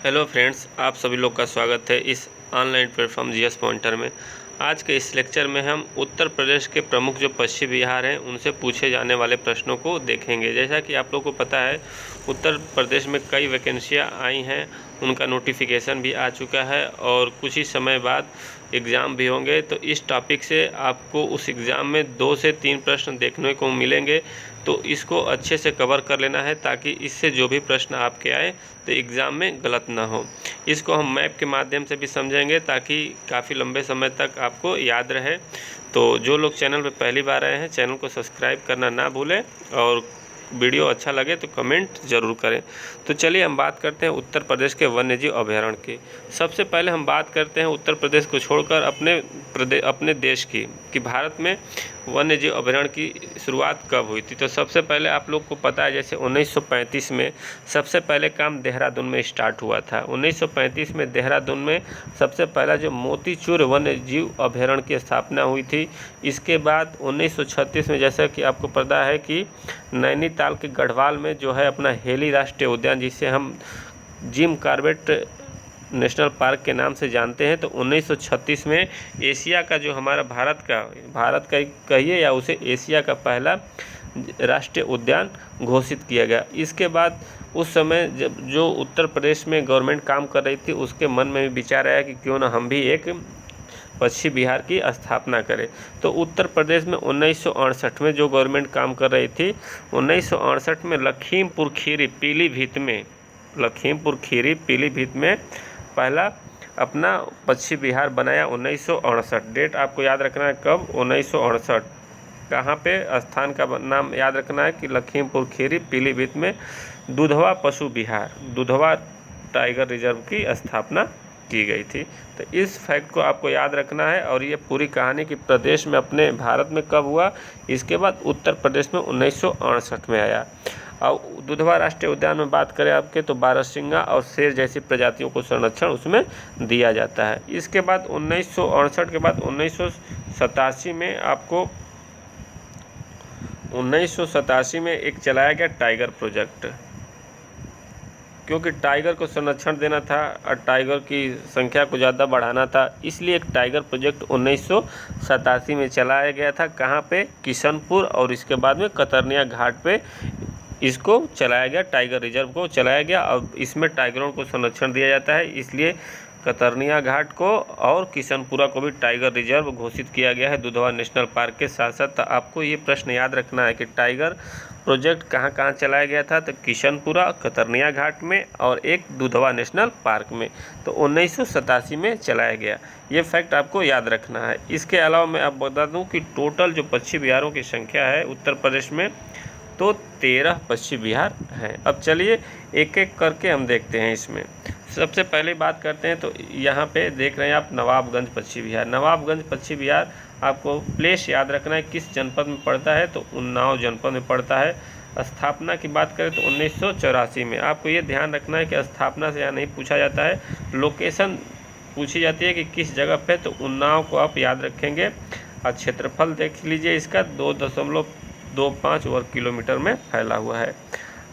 Hello friends, आप सभी लोग का स्वागत है इस ऑनलाइन प्लेटफॉर्म जीएस पॉइंटर में। आज के इस लेक्चर में हम उत्तर प्रदेश के प्रमुख जो पश्चिम बिहार हैं उनसे पूछे जाने वाले प्रश्नों को देखेंगे। जैसा कि आप लोग को पता है, उत्तर प्रदेश में कई वैकेंसियाँ आई हैं, उनका नोटिफिकेशन भी आ चुका है और कुछ ही समय बाद एग्ज़ाम भी होंगे। तो इस टॉपिक से आपको उस एग्ज़ाम में 2 से 3 प्रश्न देखने को मिलेंगे, तो इसको अच्छे से कवर कर लेना है ताकि इससे जो भी प्रश्न आपके आए तो एग्ज़ाम में गलत ना हो। इसको हम मैप के माध्यम से भी समझेंगे ताकि काफ़ी लंबे समय तक आपको याद रहे। तो जो लोग चैनल पर पहली बार आए हैं, चैनल को सब्सक्राइब करना ना भूलें और वीडियो अच्छा लगे तो कमेंट ज़रूर करें। तो चलिए हम बात करते हैं उत्तर प्रदेश के वन्यजीव अभयारण्य की। सबसे पहले हम बात करते हैं उत्तर प्रदेश को छोड़कर अपने देश की कि भारत में वन्यजीव अभयारण्य की शुरुआत कब हुई थी। तो सबसे पहले आप लोग को पता है, जैसे 1935 में सबसे पहले काम देहरादून में स्टार्ट हुआ था। 1935 में देहरादून में सबसे पहला जो मोतीचूर वन्यजीव अभयारण्य की स्थापना हुई थी। इसके बाद 1936 में, जैसा कि आपको पता है कि नैनीताल के गढ़वाल में जो है अपना हेली राष्ट्रीय उद्यान, जिसे हम जिम कॉर्बेट नेशनल पार्क के नाम से जानते हैं, तो 1936 में एशिया का जो हमारा भारत का कहिए या उसे एशिया का पहला राष्ट्रीय उद्यान घोषित किया गया। इसके बाद उस समय जब जो उत्तर प्रदेश में गवर्नमेंट काम कर रही थी, उसके मन में भी विचार आया कि क्यों ना हम भी एक पश्चिम बिहार की स्थापना करें। तो उत्तर प्रदेश में 1968 में जो गवर्नमेंट काम कर रही थी, 1968 में लखीमपुर खीरी पीलीभीत में पहला अपना पश्चिम बिहार बनाया। 1968 डेट आपको याद रखना है, कब? 1968। कहाँ पे? स्थान का नाम याद रखना है कि लखीमपुर खीरी पीलीभीत में दुधवा पशु विहार, दुधवा टाइगर रिजर्व की स्थापना की गई थी। तो इस फैक्ट को आपको याद रखना है। और ये पूरी कहानी कि प्रदेश में अपने भारत में कब हुआ, इसके बाद उत्तर प्रदेश में 1968 में आया। और दुधवा राष्ट्रीय उद्यान में बात करें आपके, तो बारहसिंगा और शेर जैसी प्रजातियों को संरक्षण उसमें दिया जाता है। इसके बाद 1968 के बाद 1987 में आपको 1987 में एक चलाया गया टाइगर प्रोजेक्ट, क्योंकि टाइगर को संरक्षण देना था और टाइगर की संख्या को ज़्यादा बढ़ाना था, इसलिए एक टाइगर प्रोजेक्ट 1987 में चलाया गया था। कहाँ पे? किशनपुर, और इसके बाद में कतरनिया घाट पे इसको चलाया गया, टाइगर रिजर्व को चलाया गया। और इसमें टाइगरों को संरक्षण दिया जाता है, इसलिए कतरनिया घाट को और किशनपुरा को भी टाइगर रिजर्व घोषित किया गया है दुधवा नेशनल पार्क के साथ साथ। तो आपको ये प्रश्न याद रखना है कि टाइगर प्रोजेक्ट कहाँ कहाँ चलाया गया था, तो किशनपुरा, कतरनिया घाट में और एक दुधवा नेशनल पार्क में। तो 1987 में चलाया गया, ये फैक्ट आपको याद रखना है। इसके अलावा मैं आप बता दूं कि टोटल जो पश्चिम बिहारों की संख्या है उत्तर प्रदेश में, तो 13 पश्चिम बिहार हैं। अब चलिए एक एक करके हम देखते हैं। इसमें सबसे पहले बात करते हैं, तो यहाँ पे देख रहे हैं आप नवाबगंज पश्चिम बिहार। नवाबगंज पश्चिम बिहार आपको प्लेस याद रखना है किस जनपद में पड़ता है, तो उन्नाव जनपद में पड़ता है। स्थापना की बात करें तो 1984 में। आपको ये ध्यान रखना है कि स्थापना से यहाँ नहीं पूछा जाता है, लोकेशन पूछी जाती है कि किस जगह पे, तो उन्नाव को आप याद रखेंगे। और क्षेत्रफल देख लीजिए इसका 2.25 वर्ग किलोमीटर में फैला हुआ है।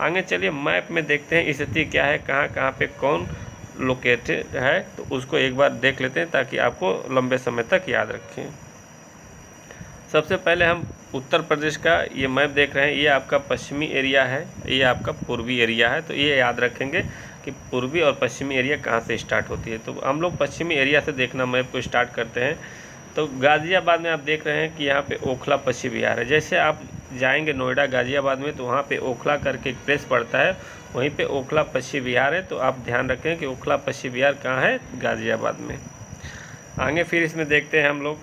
आगे चलिए मैप में देखते हैं स्थिति क्या है, कहाँ कहाँ पे कौन लोकेटेड है, तो उसको एक बार देख लेते हैं ताकि आपको लंबे समय तक याद रखें। सबसे पहले हम उत्तर प्रदेश का ये मैप देख रहे हैं, ये आपका पश्चिमी एरिया है, ये आपका पूर्वी एरिया है। तो ये याद रखेंगे कि पूर्वी और पश्चिमी एरिया कहाँ से स्टार्ट होती है। तो हम लोग पश्चिमी एरिया से देखना मैप को स्टार्ट करते हैं। तो गाज़ियाबाद में आप देख रहे हैं कि यहाँ पे ओखला पश्चिम बिहार है। जैसे आप जाएंगे नोएडा गाज़ियाबाद में, तो वहाँ पे ओखला करके एक प्लेस पड़ता है, वहीं पे ओखला पश्चिम बिहार है। तो आप ध्यान रखें कि ओखला पश्चिम बिहार कहाँ है, गाज़ियाबाद में। आगे फिर इसमें देखते हैं हम लोग,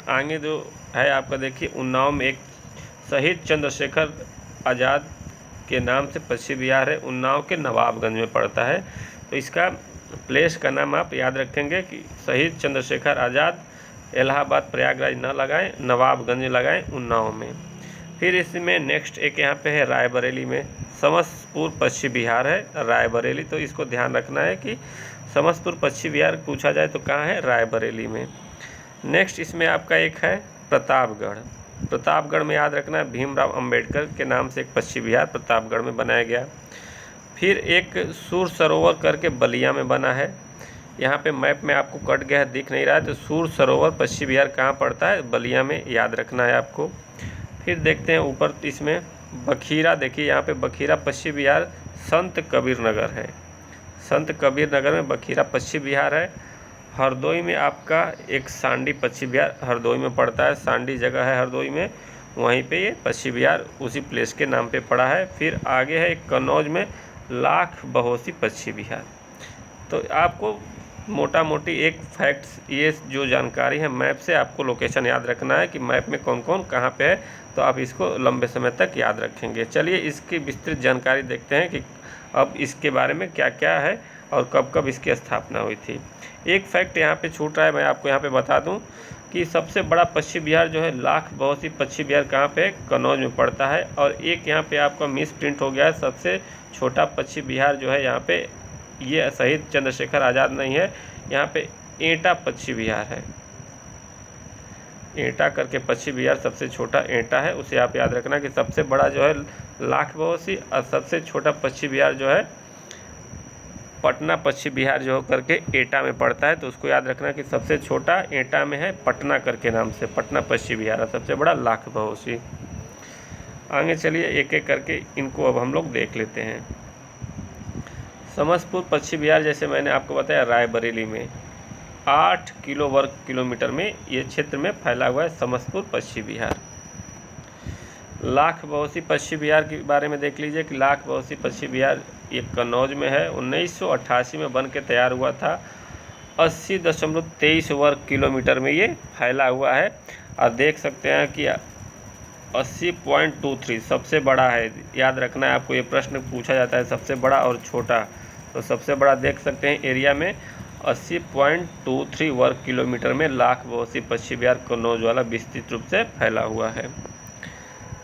आगे जो है आपका देखिए उन्नाव में एक शहीद चंद्रशेखर आज़ाद के नाम से पश्चिम बिहार है, उन्नाव के नवाबगंज में पड़ता है। तो इसका प्लेस का नाम आप याद रखेंगे कि शहीद चंद्रशेखर आज़ाद, इलाहाबाद प्रयागराज न लगाएं, नवाबगंज लगाएं उन्नाव में। फिर इसमें नेक्स्ट एक यहाँ पे है रायबरेली में, समस्तपुर पश्चिम बिहार है, रायबरेली। तो इसको ध्यान रखना है कि समस्तपुर पश्चिम बिहार पूछा जाए तो कहाँ है, रायबरेली में। नेक्स्ट इसमें आपका एक है प्रतापगढ़। प्रतापगढ़ में याद रखना है भीमराव अंबेडकर के नाम से एक पश्चिम बिहार प्रतापगढ़ में बनाया गया। फिर एक सूर सरोवर करके बलिया में बना है। यहाँ पे मैप में आपको कट गया है, दिख नहीं रहा है, तो सूर सरोवर पश्चिम बिहार कहाँ पड़ता है? बलिया में, याद रखना है आपको। फिर देखते हैं ऊपर इसमें बखीरा, देखिए यहाँ पे बखीरा पश्चिम बिहार संत कबीर नगर है। संत कबीर नगर में बखीरा पश्चिम बिहार है। हरदोई में आपका एक सांडी पश्चिम बिहार हरदोई में पड़ता है, सांडी जगह है हरदोई में, वहीं पे ये पश्चिम बिहार उसी प्लेस के नाम पे पड़ा है। फिर आगे है एक कन्नौज में लाख बहोसी पश्चिम बिहार। तो आपको मोटा मोटी एक फैक्ट्स, ये जो जानकारी है मैप से आपको लोकेशन याद रखना है कि मैप में कौन कौन कहाँ पे है, तो आप इसको लंबे समय तक याद रखेंगे। चलिए इसकी विस्तृत जानकारी देखते हैं कि अब इसके बारे में क्या क्या है और कब कब इसकी स्थापना हुई थी। एक फैक्ट यहाँ पे छूट रहा है, मैं आपको यहाँ पे बता दूँ कि सबसे बड़ा पश्चिम बिहार जो है लाख बहोसी पश्चिम बिहार कहाँ पे? कन्नौज में पड़ता है। और एक यहाँ पे आपका मिस प्रिंट हो गया है, सबसे छोटा पश्चिम बिहार जो है यहाँ पे ये शहीद चंद्रशेखर आज़ाद नहीं है, यहाँ पे एटा पश्चिम बिहार है। एटा करके पश्चिम बिहार सबसे छोटा एटा है, उसे आप याद रखना कि सबसे बड़ा जो है लाख बहोसी और सबसे छोटा पश्चिम बिहार जो है पटना पश्चिम बिहार जो करके एटा में पड़ता है। तो उसको याद रखना कि सबसे छोटा एटा में है पटना करके नाम से, पटना पश्चिम बिहार है, सबसे बड़ा लाख बहोसी। आगे चलिए एक एक करके इनको अब हम लोग देख लेते हैं। समस्तपुर पश्चिम बिहार, जैसे मैंने आपको बताया, रायबरेली में 8 किलो वर्ग किलोमीटर में ये क्षेत्र में फैला हुआ है समस्तपुर पश्चिम बिहार। लाख बहोसी पश्चिम बिहार के बारे में देख लीजिए कि लाख बहोसी पश्चिम बिहार ये कन्नौज में है, 1988 में बन के तैयार हुआ था। 80.23 वर्ग किलोमीटर में ये फैला हुआ है। और देख सकते हैं कि 80.23 सबसे बड़ा है, याद रखना है आपको, ये प्रश्न पूछा जाता है सबसे बड़ा और छोटा। तो सबसे बड़ा देख सकते हैं एरिया में 80.23 वर्ग किलोमीटर में लाख बहोसी पश्चिम बिहार कन्नौज वाला विस्तृत रूप से फैला हुआ है।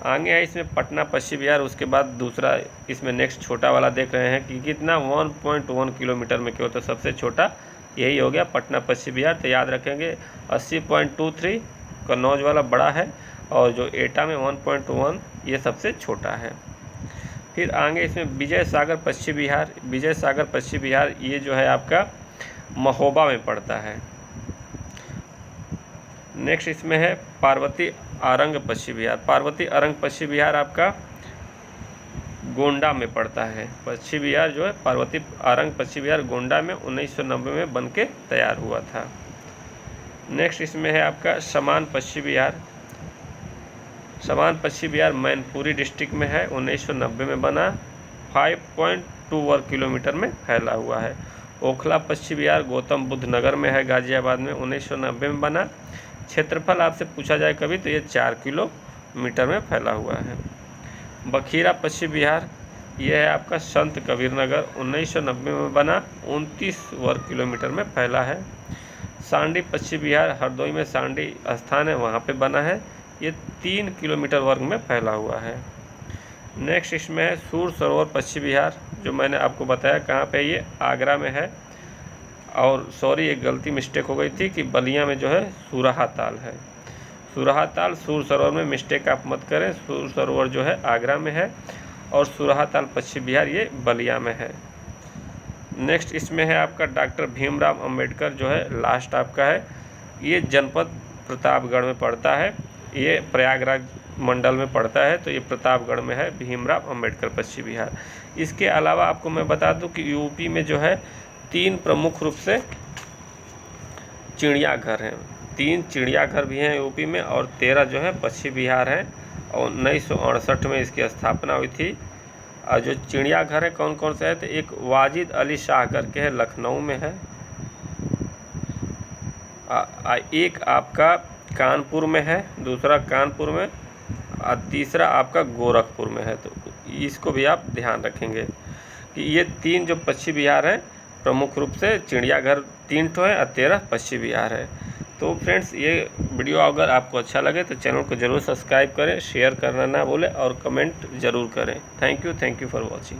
आगे है इसमें पटना पश्चिम बिहार, उसके बाद दूसरा इसमें नेक्स्ट छोटा वाला देख रहे हैं कि कितना 1.1 किलोमीटर में क्यों, तो सबसे छोटा यही हो गया पटना पश्चिम बिहार। तो याद रखेंगे 80.23 कन्नौज वाला बड़ा है और जो एटा में 1.1 ये सबसे छोटा है। फिर आगे इसमें विजय सागर पश्चिम बिहार, विजय सागर पश्चिम बिहार ये जो है आपका महोबा में पड़ता है। नेक्स्ट इसमें है पार्वती आरंग पश्चिम बिहार, पार्वती आरंग पश्चिम बिहार आपका गोंडा में पड़ता है। पश्चिम बिहार जो है पार्वती आरंग पश्चिम बिहार गोंडा में 1990 में बन के तैयार हुआ था। नेक्स्ट इसमें है आपका समान पश्चिम बिहार, समान पश्चिम बिहार मैनपुरी डिस्ट्रिक्ट में है, 1990 में बना, 5.2 वर्ग किलोमीटर में फैला हुआ है। ओखला पश्चिम बिहार गौतम बुद्ध नगर में है, गाजियाबाद में, 1990 में बना। क्षेत्रफल आपसे पूछा जाए कभी तो ये 4 किलोमीटर में फैला हुआ है। बखीरा पश्चिम बिहार ये है आपका संत कबीर नगर, 1990 में बना, 29 वर्ग किलोमीटर में फैला है। सांडी पश्चिम बिहार हरदोई में सांडी स्थान है, वहाँ पे बना है, ये 3 किलोमीटर वर्ग में फैला हुआ है। नेक्स्ट इसमें है सूर सरोवर पश्चिम बिहार, जो मैंने आपको बताया कहाँ पे, ये आगरा में है। और सॉरी एक गलती मिस्टेक हो गई थी कि बलिया में जो है सुराहा ताल है, सुराहा ताल सूर सरोवर में मिस्टेक आप मत करें, सूर सरोवर जो है आगरा में है और सुराहा ताल पश्चिम बिहार ये बलिया में है। नेक्स्ट इसमें है आपका डॉक्टर भीमराव अंबेडकर जो है लास्ट आपका है, ये जनपद प्रतापगढ़ में पड़ता है, ये प्रयागराज मंडल में पड़ता है, तो ये प्रतापगढ़ में है भीमराव अंबेडकर पश्चिम बिहार। इसके अलावा आपको मैं बता दूं कि यूपी में जो है 3 प्रमुख रूप से चिड़ियाघर हैं, 3 चिड़ियाघर भी हैं यूपी में और 13 जो है पश्चिम बिहार हैं। और 1968 में इसकी स्थापना हुई थी। और जो चिड़ियाघर है कौन कौन से है, तो एक वाजिद अली शाह करके है, लखनऊ में है, एक आपका कानपुर में है, दूसरा कानपुर में और तीसरा आपका गोरखपुर में है। तो इसको भी आप ध्यान रखेंगे कि ये 3 जो पश्चिम बिहार हैं प्रमुख रूप से चिड़ियाघर 3 ठो है और 13 पश्चिम बिहार है। तो फ्रेंड्स ये वीडियो अगर आपको अच्छा लगे तो चैनल को ज़रूर सब्सक्राइब करें, शेयर करना ना भूलें और कमेंट ज़रूर करें। Thank you for watching.